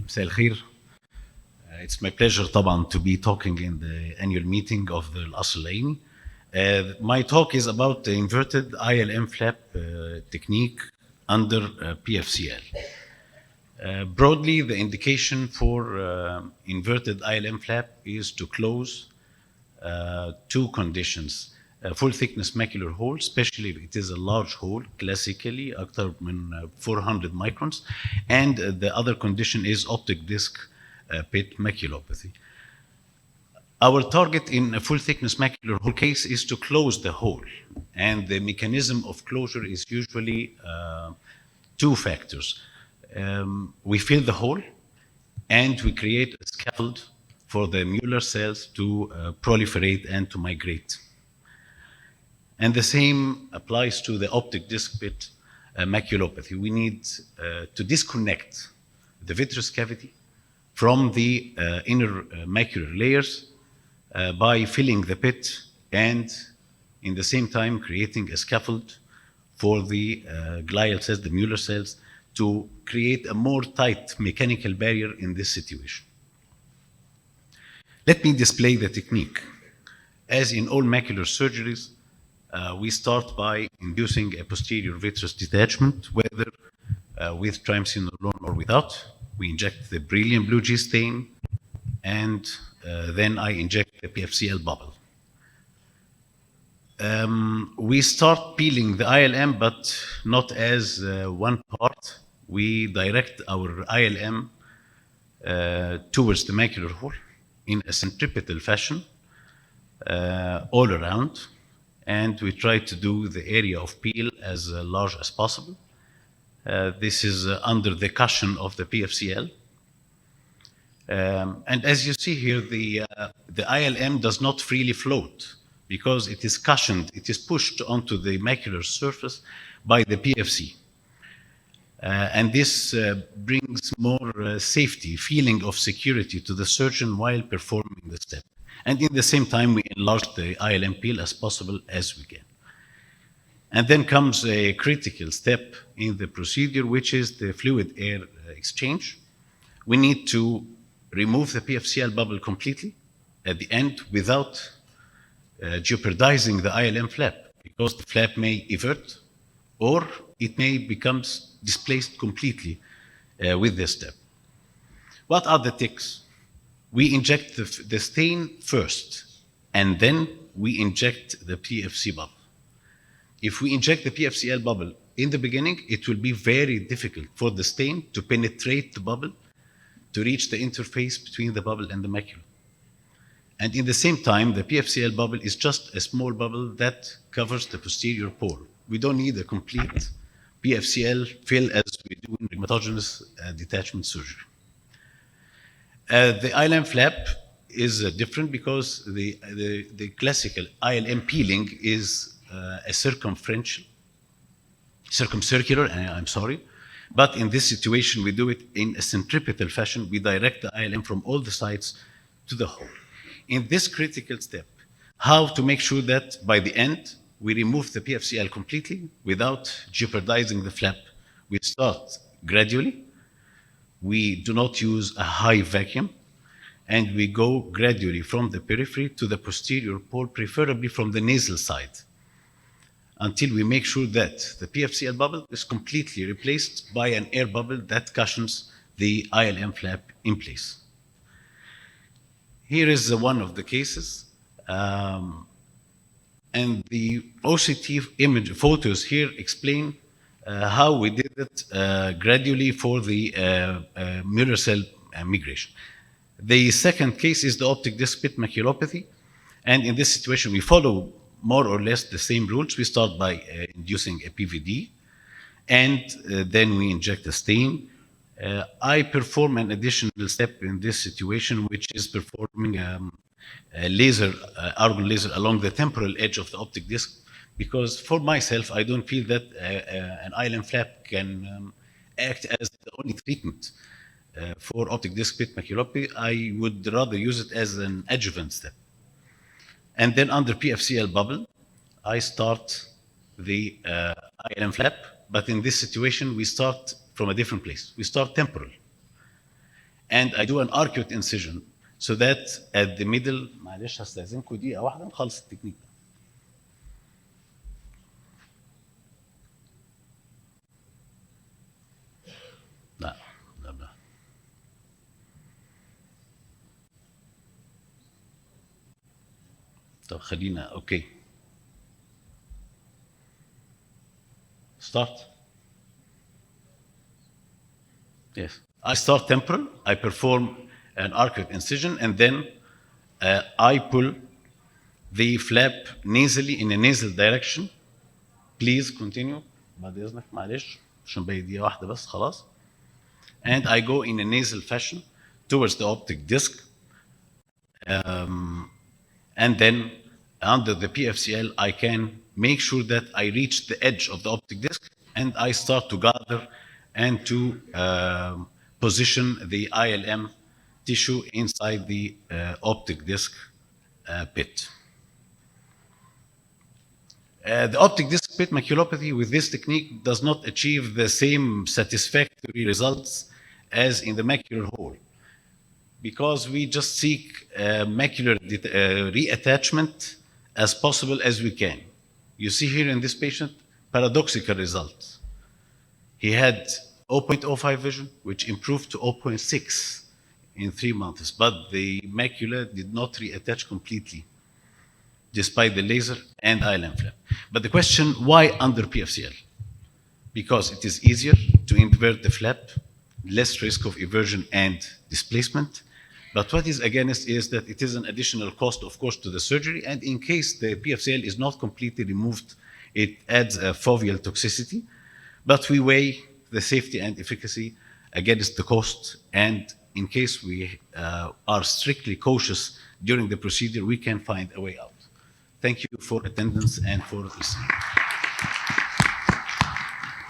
مساء الخير. It's my pleasure طبعا to be talking in the annual meeting of the القصر العيني. My talk is about the inverted ILM flap technique under PFCL. Broadly, the indication for inverted ILM flap is to close two conditions. Full thickness macular hole, especially if it is a large hole, classically أكثر من 400 microns, and the other condition is optic disc pit maculopathy. Our target in a full thickness macular hole case is to close the hole, and the mechanism of closure is usually two factors. We fill the hole, and we create a scaffold for the Mueller cells to proliferate and to migrate. And the same applies to the optic disc pit maculopathy. We need to disconnect the vitreous cavity from the inner macular layers by filling the pit and in the same time creating a scaffold for the glial cells, the Mueller cells, to create a more tight mechanical barrier in this situation. Let me display the technique. As in all macular surgeries, we start by inducing a posterior vitreous detachment, whether with triamcinolone or without. We inject the beryllium blue G stain, and then I inject the PFCL bubble. We start peeling the ILM, but not as one part. We direct our ILM towards the macular hole in a centripetal fashion all around, and we try to do the area of peel as large as possible. This is under the cushion of the PFCL. And as you see here, the ILM does not freely float because it is cushioned, it is pushed onto the macular surface by the PFC. And this brings more safety, feeling of security to the surgeon while performing the step. And in the same time, we enlarge the ILM peel as possible as we can. And then comes a critical step in the procedure, which is the fluid air exchange. We need to remove the PFCL bubble completely at the end without jeopardizing the ILM flap, because the flap may evert or it may become displaced completely with this step. What are the tics? We inject the stain first, and then we inject the PFC bubble. If we inject the PFCL bubble in the beginning, it will be very difficult for the stain to penetrate the bubble to reach the interface between the bubble and the macula. And in the same time, the PFCL bubble is just a small bubble that covers the posterior pole. We don't need a complete PFCL fill as we do in rheumatologist detachment surgery. The ILM flap is different because the classical ILM peeling is a circumcircular, I'm sorry. But in this situation, we do it in a centripetal fashion. We direct the ILM from all the sides to the hole. In this critical step, how to make sure that by the end, we remove the PFCL completely without jeopardizing the flap. We start gradually. We do not use a high vacuum, and we go gradually from the periphery to the posterior pole, preferably from the nasal side, until we make sure that the PFCL bubble is completely replaced by an air bubble that cushions the ILM flap in place. Here is one of the cases. And the OCT image photos here explain how we did it gradually for the Mueller cell migration. The second case is the optic disc pit maculopathy. And in this situation, we follow more or less the same rules. We start by inducing a PVD, and then we inject a stain. I perform an additional step in this situation, which is performing a laser, argon laser along the temporal edge of the optic disc, because for myself, I don't feel that an ILM flap can act as the only treatment for optic disc pit maculopathy. I would rather use it as an adjuvant step. And then under PFCL bubble, I start the ILM flap, but in this situation, we start from a different place. We start temporal. and I do an arcuate incision so that at the middle. معلش هستأذنكم دقيقة واحدة نخلص التكنيك ده. لا لا لا. طب خلينا اوكي. Start. Yes. I start temporal, I perform an arcuate incision, and then I pull the flap nasally in a nasal direction. Please continue. بعد إذنك معلش عشان باقي دقيقة واحدة بس خلاص. And I go in a nasal fashion towards the optic disc. And then under the PFCL, I can make sure that I reach the edge of the optic disc and I start to gather and to position the ILM tissue inside the optic disc pit. The optic disc pit maculopathy with this technique does not achieve the same satisfactory results as in the macular hole, because we just seek macular reattachment as possible as we can. You see here in this patient, paradoxical results. He had 0.05 vision, which improved to 0.6 in 3 months, but the macula did not reattach completely, despite the laser and ILM flap. But the question, why under PFCL? Because it is easier to invert the flap, less risk of eversion and displacement. But what is against is that it is an additional cost, of course, to the surgery. And in case the PFCL is not completely removed, it adds a foveal toxicity. But we weigh the safety and efficacy against the cost. And in case we are strictly cautious during the procedure, we can find a way out. Thank you for attendance and for listening.